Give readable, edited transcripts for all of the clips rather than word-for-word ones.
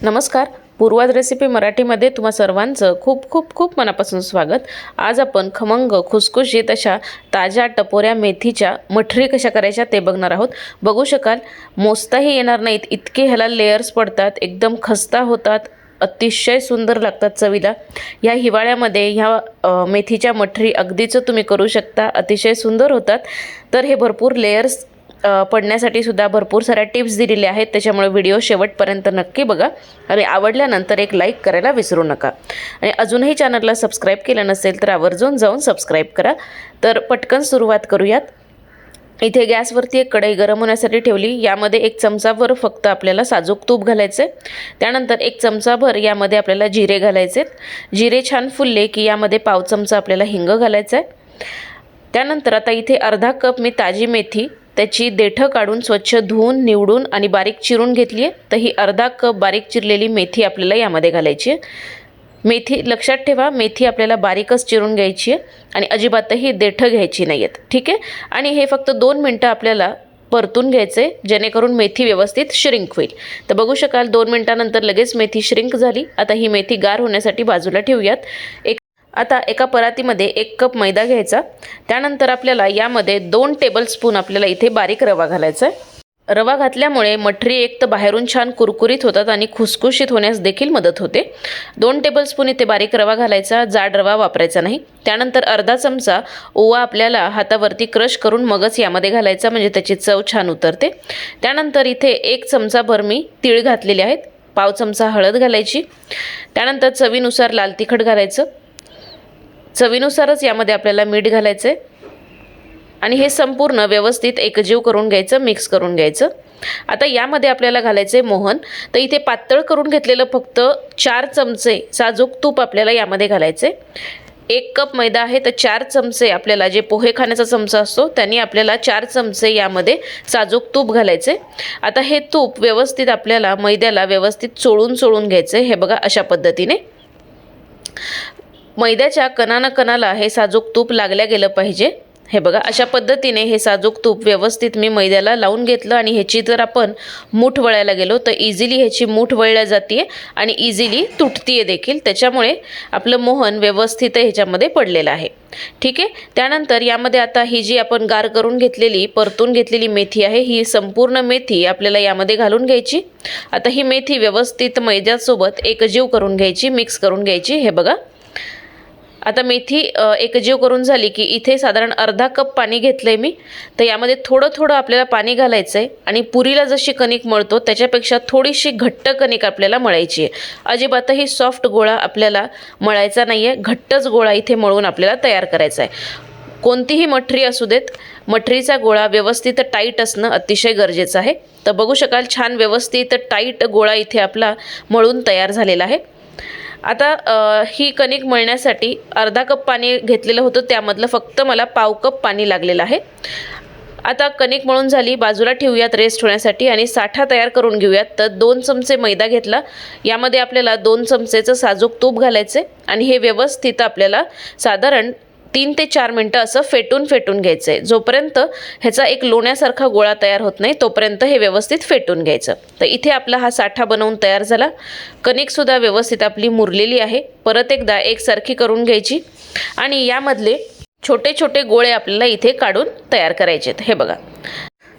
नमस्कार, पूर्वाज रेसिपी मराठीमध्ये तुम्हा सर्वांचं खूप खूप खूप मनापासून स्वागत। आज आपण खमंग खुसखुशीत अशा ताज्या टपोऱ्या मेथीच्या मठरी कशा करायच्या ते बघणार आहोत। बघू शकाल मोजताही येणार नाहीत इतके ह्याला लेयर्स पडतात, एकदम खस्ता होतात, अतिशय सुंदर लागतात चवीला। या हिवाळ्यामध्ये ह्या मेथीच्या मठरी अगदीच तुम्ही करू शकता, अतिशय सुंदर होतात। तर हे भरपूर लेयर्स पडण्यासाठी सुद्धा भरपूर साऱ्या टिप्स दिलेल्या आहेत, त्याच्यामुळे व्हिडिओ शेवटपर्यंत नक्की बघा आणि आवडल्यानंतर एक लाईक करायला विसरू नका। आणि अजूनही चॅनलला सबस्क्राईब केलं नसेल तर आवर्जून जाऊन सबस्क्राईब करा। तर पटकन सुरुवात करूयात। इथे गॅसवरती एक कढई गरम होण्यासाठी ठेवली, यामध्ये 1 चमचाभर फक्त आपल्याला साजूक तूप घालायचे। त्यानंतर 1 चमचाभर यामध्ये आपल्याला जिरे घालायचे। जिरे छान फुलले की यामध्ये पाव चमचा आपल्याला हिंग घालायचा आहे। त्यानंतर आता इथे अर्धा कप मी ताजी मेथी त्याची देठं काढून स्वच्छ धुवून निवडून आणि बारीक चिरून घेतली आहे। तर ही अर्धा कप बारीक चिरलेली मेथी आपल्याला यामध्ये घालायची आहे। मेथी लक्षात ठेवा, मेथी आपल्याला बारीकच चिरून घ्यायची आहे आणि अजिबातही देठं घ्यायची नाही आहेत, ठीक आहे। आणि हे फक्त 2 मिनटं आपल्याला परतून घ्यायचे जेणेकरून मेथी व्यवस्थित श्रिंक होईल। तर बघू शकाल 2 मिनिटांनंतर लगेच मेथी श्रिंक झाली। आता ही मेथी गार होण्यासाठी बाजूला ठेवूयात। आता एका परातीमध्ये 1 कप मैदा घ्यायचा। त्यानंतर आपल्याला यामध्ये 2 टेबलस्पून आपल्याला इथे बारीक रवा घालायचा आहे। रवा घातल्यामुळे मठरी एक तर बाहेरून छान कुरकुरीत होतात आणि खुसखुशीत होण्यास देखील मदत होते। 2 टेबलस्पून इथे बारीक रवा घालायचा, जाड रवा वापरायचा नाही। त्यानंतर अर्धा चमचा ओवा आपल्याला हातावरती क्रश करून मगच यामध्ये घालायचा, म्हणजे त्याची चव छान उतरते। त्यानंतर इथे 1 चमचाभर मी तीळ घातलेले आहेत, पाव चमचा हळद घालायची। त्यानंतर चवीनुसार लाल तिखट घालायचं, चवीनुसारच यामध्ये आपल्याला मीठ घालायचं आहे आणि हे संपूर्ण व्यवस्थित एकजीव करून घ्यायचं, मिक्स करून घ्यायचं। आता यामध्ये आपल्याला घालायचे मोहन। तर इथे पातळ करून घेतलेलं फक्त 4 चमचे साजूक तूप आपल्याला यामध्ये घालायचे। 1 कप मैदा आहे तर 4 चमचे आपल्याला जे पोहे खाण्याचा चमचा असतो त्यांनी आपल्याला 4 चमचे यामध्ये साजूक तूप घालायचे। आता हे तूप व्यवस्थित आपल्याला मैद्याला व्यवस्थित चोळून घ्यायचे। हे बघा अशा पद्धतीने मैद्याच्या कणाला हे साजूक तूप लागल्या गेलं पाहिजे। हे बघा अशा पद्धतीने हे साजूक तूप व्यवस्थित मी मैद्याला लावून घेतलं आणि ह्याची जर आपण मूठ वळायला गेलो तर इझिली ह्याची मूठ वळल्या जाते आणि इझिली तुटतीये देखील, त्याच्यामुळे आपलं मोहन व्यवस्थित ह्याच्यामध्ये पडलेलं आहे, ठीक आहे। त्यानंतर यामध्ये आता ही जी आपण गार करून घेतलेली परतून घेतलेली मेथी आहे, ही संपूर्ण मेथी आपल्याला यामध्ये घालून घ्यायची। आता ही मेथी व्यवस्थित मैद्यासोबत एकजीव करून घ्यायची, मिक्स करून घ्यायची। हे बघा आता मेथी एकजीव करून झाली की इथे साधारण अर्धा कप पाणी घेतलंय मी। तर यामध्ये थोडं थोडं आपल्याला पाणी घालायचं आहे आणि पुरीला जशी कणिक मळतो त्याच्यापेक्षा थोडीशी घट्ट कणिक आपल्याला मळायची आहे। अजिबातही सॉफ्ट गोळा आपल्याला मळायचा नाही आहे, घट्टच गोळा इथे मळून आपल्याला तयार करायचा आहे। कोणतीही मठरी असू देत, मठरीचा गोळा व्यवस्थित टाईट असणं अतिशय गरजेचं आहे। तर बघू शकाल छान व्यवस्थित टाईट गोळा इथे आपला मळून तयार झालेला आहे। आता ही कणिक मळण्यासाठी अर्धा कप पाणी घेतलेलं होतं, त्यामधलं फक्त मला पाव कप पाणी लागलेलं आहे। आता कणिक मळून झाली, बाजूला ठेवूयात रेस्ट होण्यासाठी आणि साठा तयार करून घेऊयात। तर 2 चमचे मैदा घेतला, यामध्ये आपल्याला 2 चमचेचं साजूक तूप घालायचे आणि हे व्यवस्थित आपल्याला साधारण 3 ते 4 मिनटं असं फेटून घ्यायचं आहे। जोपर्यंत ह्याचा एक लोण्यासारखा गोळा तयार होत नाही तोपर्यंत हे व्यवस्थित फेटून घ्यायचं। तर इथे आपला हा साठा बनवून तयार झाला। कणिकसुद्धा व्यवस्थित आपली मुरलेली आहे। परत एकदा एकसारखी करून घ्यायची आणि यामधले छोटे छोटे गोळे आपल्याला इथे काढून तयार करायचे आहेत। हे बघा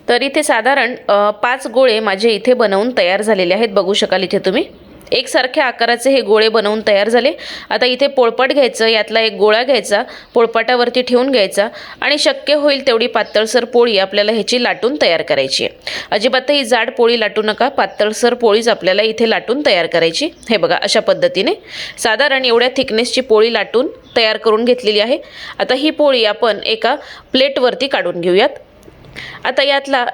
तर इथे साधारण 5 गोळे माझे इथे बनवून तयार झालेले आहेत। बघू शकाल इथे तुम्ही एकसारख्या आकाराचे हे गोळे बनवून तयार झाले। आता इथे पोळपाट घ्यायचं, यातला एक गोळा घ्यायचा, पोळपाटावरती ठेवून घ्यायचा आणि शक्य होईल तेवढी पातळसर पोळी आपल्याला ह्याची लाटून तयार करायची आहे। अजिबातही जाड पोळी लाटू नका, पातळसर पोळीच आपल्याला इथे लाटून तयार करायची। हे बघा अशा पद्धतीने साधारण एवढ्या थिकनेसची पोळी लाटून तयार करून घेतलेली आहे। आता ही पोळी आपण एका प्लेटवरती काढून घेऊयात। आता यातला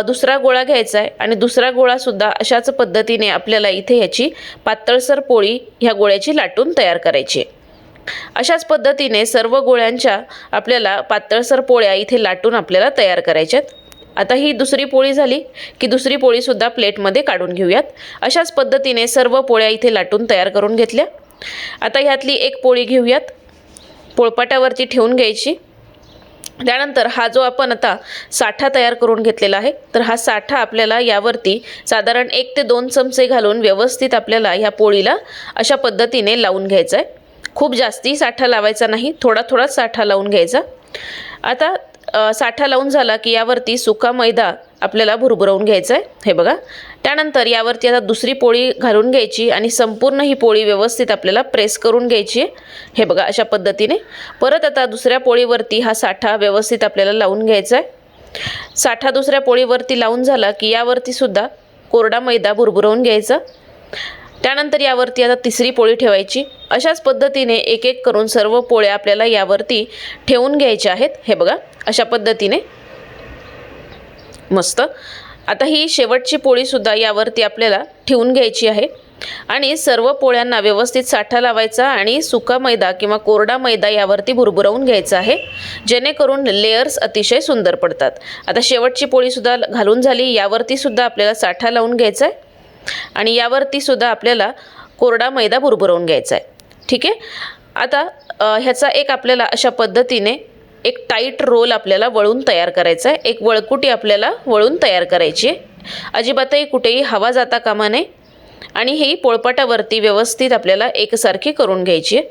दुसरा गोळा घ्यायचा आहे आणि दुसरा गोळा सुद्धा अशाच पद्धतीने आपल्याला इथे ह्याची पातळसर पोळी ह्या गोळ्याची लाटून तयार करायची आहे। अशाच पद्धतीने सर्व गोळ्यांच्या आपल्याला पातळसर पोळ्या इथे लाटून आपल्याला तयार करायच्यात। आता ही दुसरी पोळी झाली की दुसरी पोळी सुद्धा प्लेटमध्ये काढून घेऊयात। अशाच पद्धतीने सर्व पोळ्या इथे लाटून तयार करून घेतल्या। आता ह्यातली एक पोळी घेऊयात, पोळपाटावरती ठेवून घ्यायची त्यानंतर हा जो आपण आता साठा तयार करून घेतलेला आहे, तर हा साठा आपल्याला यावरती साधारण 1 ते 2 चमचे घालून व्यवस्थित आपल्याला ह्या पोळीला अशा पद्धतीने लावून घ्यायचं आहे. खूप जास्ती साठा लावायचा नाही, थोडा थोडा साठा लावून घ्यायचा. आता साठा लावून झाला की यावरती सुका मैदा आपल्याला भुरभुरवून घ्यायचा आहे. हे बघा. त्यानंतर यावरती आता दुसरी पोळी घालून घ्यायची आणि संपूर्ण ही पोळी व्यवस्थित आपल्याला प्रेस करून घ्यायची आहे. हे बघा अशा पद्धतीने. परत आता दुसऱ्या पोळीवरती हा साठा व्यवस्थित आपल्याला लावून घ्यायचा आहे. साठा दुसऱ्या पोळीवरती लावून झाला की यावरती सुद्धा कोरडा मैदा भुरभुरवून घ्यायचा. त्यानंतर यावरती आता तिसरी पोळी ठेवायची. अशाच पद्धतीने एक एक करून सर्व पोळ्या आपल्याला यावरती ठेवून घ्यायच्या आहेत. हे बघा अशा पद्धतीने. मस्त. आता ही शेवटची पोळीसुद्धा यावरती आपल्याला ठेवून घ्यायची आहे आणि सर्व पोळ्यांना व्यवस्थित साठा लावायचा आणि सुका मैदा किंवा कोरडा मैदा यावरती भुरभुरवून घ्यायचा आहे, जेणेकरून लेयर्स अतिशय सुंदर पडतात. आता शेवटची पोळीसुद्धा घालून झाली. यावरती सुद्धा आपल्याला साठा लावून घ्यायचा आहे आणि यावरती सुद्धा आपल्याला कोरडा मैदा भुरभुरवून घ्यायचा आहे. ठीक आहे. आता ह्याचा एक आपल्याला अशा पद्धतीने एक टाईट रोल आपल्याला वळून तयार करायचा आहे. एक वळकुटी आपल्याला वळून तयार करायची आहे. अजिबातही कुठेही हवा जाता कामा नये आणि ही पोळपाटावरती व्यवस्थित आपल्याला एकसारखी करून घ्यायची आहे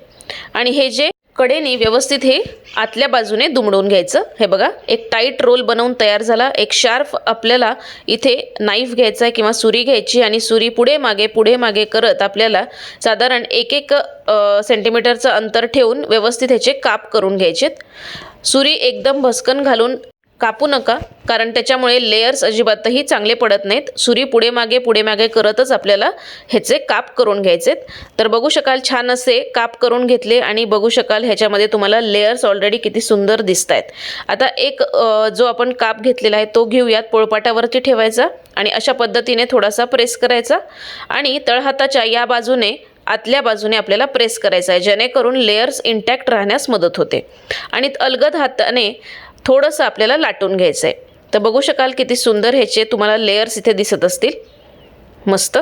आणि हे जे कडेने व्यवस्थित हे आतल्या बाजूने दुमडून घ्यायचं. हे बघा एक टाईट रोल बनवून तयार झाला. एक शार्प आपल्याला इथे नाईफ घ्यायचा आहे किंवा सुरी घ्यायची आणि सुरी पुढे मागे करत आपल्याला साधारण 1-1 सेंटीमीटरचं अंतर ठेवून व्यवस्थित ह्याचे काप करून घ्यायचेत. सुरी एकदम भस्कन घालून कापू नका, कारण त्याच्यामुळे लेयर्स अजिबातही चांगले पडत नाहीत. सुरी पुढे मागे करतच आपल्याला ह्याचे काप करून घ्यायचेत. तर बघू शकाल छान असे काप करून घेतले आणि बघू शकाल ह्याच्यामध्ये तुम्हाला लेयर्स ऑलरेडी किती सुंदर दिसत आहेत. आता एक जो आपण काप घेतलेला आहे तो घेऊयात, पोळपाटावरती ठेवायचा आणि अशा पद्धतीने थोडासा प्रेस करायचा आणि तळहाताच्या या बाजूने आतल्या बाजूने आपल्याला प्रेस करायचा आहे, जेणेकरून लेयर्स इंटॅक्ट राहण्यास मदत होते आणि अलगद हाताने थोडंसं आपल्याला लाटून घ्यायचं आहे. तर बघू शकाल किती सुंदर ह्याचे तुम्हाला लेयर्स इथे दिसत असतील. मस्त.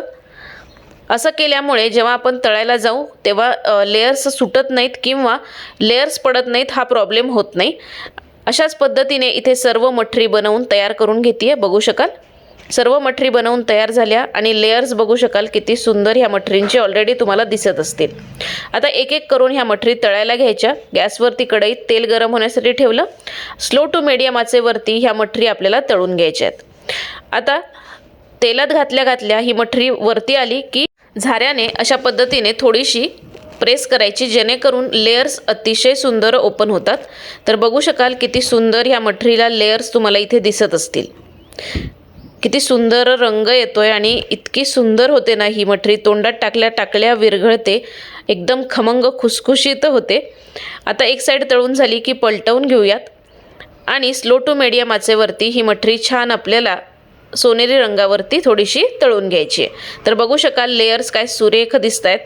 असं केल्यामुळे जेव्हा आपण तळायला जाऊ तेव्हा लेयर्स सुटत नाहीत किंवा लेयर्स पडत नाहीत, हा प्रॉब्लेम होत नाही. अशाच पद्धतीने इथे सर्व मठरी बनवून तयार करून घेते. बघू शकाल सर्व मठरी बनवून तयार झाल्या आणि लेयर्स बघू शकाल किती सुंदर ह्या मठरींचे ऑलरेडी तुम्हाला दिसत असतील. आता एक एक करून ह्या मठरी तळायला घ्यायच्या. गॅसवरती कढईत तेल गरम होण्यासाठी ठेवलं. स्लो टू मीडियम आचेवरती ह्या मठरी आपल्याला तळून घ्यायच्या आहेत. आता तेलात घातल्या ही मठरी वरती आली की झाऱ्याने अशा पद्धतीने थोडीशी प्रेस करायची, जेणेकरून लेयर्स अतिशय सुंदर ओपन होतात. तर बघू शकाल किती सुंदर ह्या मठरीला लेयर्स तुम्हाला इथे दिसत असतील. किती सुंदर रंग येतोय आणि इतकी सुंदर होते ना ही मठरी, तोंडात टाकल्या विरघळते, एकदम खमंग खुसखुशीत होते. आता एक साईड तळून झाली की पलटवून घेऊयात आणि स्लो टू मीडियम आचेवरती ही मठरी छान आपल्याला सोनेरी रंगावरती थोडीशी तळून घ्यायची आहे. तर बघू शकाल लेयर्स काय सुरेख दिसत आहेत.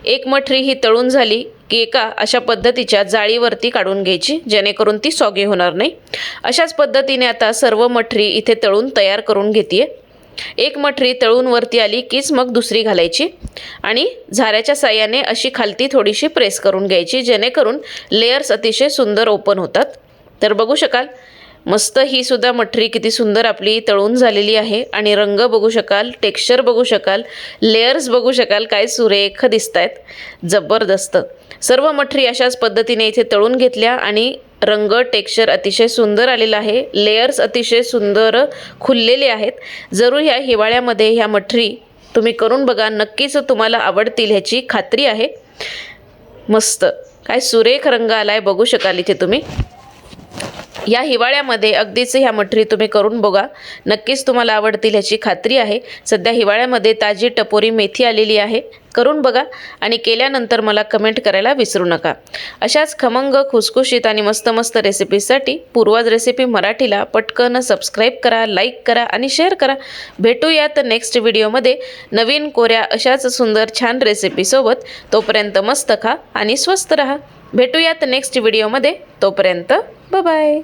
एक मठरी ही तळून झाली की एका अशा पद्धतीच्या जाळीवरती काढून घ्यायची, जेणेकरून ती सॉगी होणार नाही. अशाच पद्धतीने आता सर्व मठरी इथे तळून तयार करून घेते. एक मठरी तळून वरती आली कीच मग दुसरी घालायची आणि झाऱ्याच्या साह्याने अशी खालती थोडीशी प्रेस करून घ्यायची, जेणेकरून लेयर्स अतिशय सुंदर ओपन होतात. तर बघू शकाल मस्त ही सुद्धा मठरी किती सुंदर आपली तळून झालेली आहे आणि रंग बघू शकाल, टेक्स्चर बघू शकाल, लेयर्स बघू शकाल काय सुरेख दिसत आहेत. जबरदस्त. सर्व मठरी अशाच पद्धतीने इथे तळून घेतल्या आणि रंग टेक्स्चर अतिशय सुंदर आलेला आहे. लेयर्स अतिशय सुंदर खुललेले आहेत. जरूर ह्या हिवाळ्यामध्ये ह्या मठरी तुम्ही करून बघा, नक्कीच तुम्हाला आवडतील ह्याची खात्री आहे. मस्त काय सुरेख रंग आलाय बघू शकाल इथे तुम्ही. या हिवाळ्यामध्ये अगदीच ह्या मठरी तुम्ही करून बघा, नक्कीच तुम्हाला आवडतील ह्याची खात्री आहे. सध्या हिवाळ्यामध्ये ताजी टपोरी मेथी आलेली आहे, करून बघा आणि केल्यानंतर मला कमेंट करायला विसरू नका. अशाच खमंग खुसखुशीत आणि मस्त मस्त रेसिपीसाठी पूर्वाज रेसिपी मराठीला पटकन सबस्क्राईब करा, लाईक करा आणि शेअर करा. भेटूयात नेक्स्ट व्हिडिओमध्ये नवीन कोऱ्या अशाच सुंदर छान रेसिपीसोबत. तोपर्यंत मस्त खा आणि स्वस्त रहा. भेटूयात नेक्स्ट व्हिडिओमध्ये. तोपर्यंत बाय बाय.